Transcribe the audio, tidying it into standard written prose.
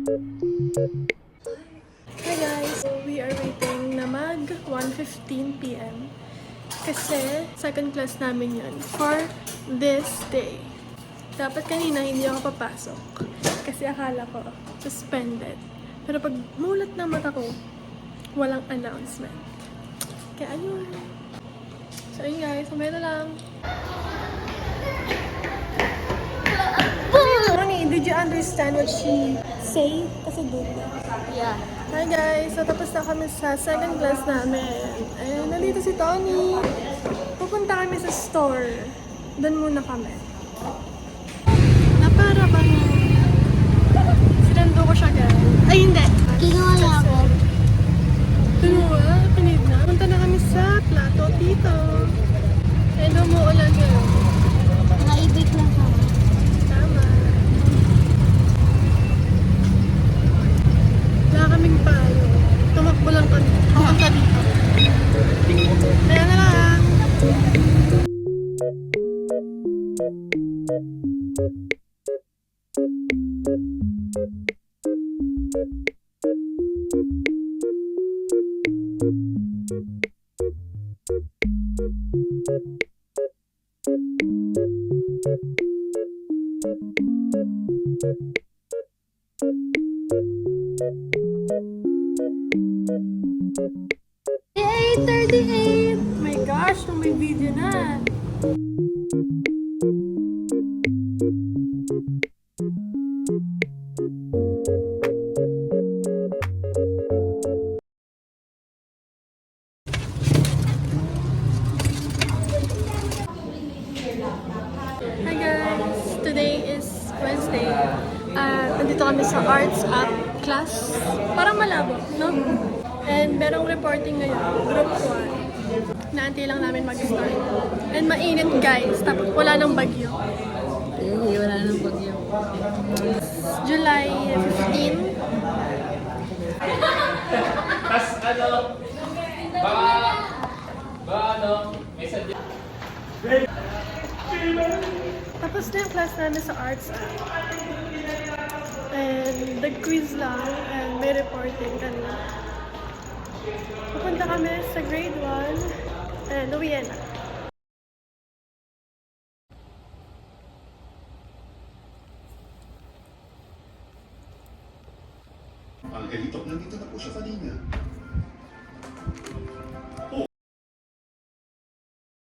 Hi guys! So we are waiting na mag 1:15 p.m. Kasi second class namin yun for this day. Dapat kanina hindi ako papasok kasi akala ko suspended. Pero pag mulat na mata ko, walang announcement. Kaya ayun. So ayun guys, mamaya na lang. Ronnie, did you understand what she say? Kasi good. Yeah. Hi guys! So tapos na kami sa second class namin. Ayun, nandito si Tony. Pupunta kami sa store. Doon muna kami. Na para bang sinando ko siya guys. Ay hindi! Kinuha niya ako. Kinuha? Pinid na. Punta na kami sa Plato dito. And umuulan ngayon. Nakaibig lang ako. Tama. Wala kaming palo. Tumakbo lang kami. Pumunta dito. Kaya na lang. Yay! 38! My gosh, nung may video na. Hi guys! Today is Wednesday. Nandito kami sa Arts App class. Parang malabo, no? And merong reporting ngayon, Group 1. Naantay lang namin mag-start. And mainit guys, tapos wala nang bagyo. Wala nang bagyo. July 15. Tas baka may sadya. Tapos na yung class namin sa Arts App. And nag-quiz lang and may reporting kanina. Pupunta kami sa grade 1 and uwian na. Ang Elitop nandito na po siya kanina.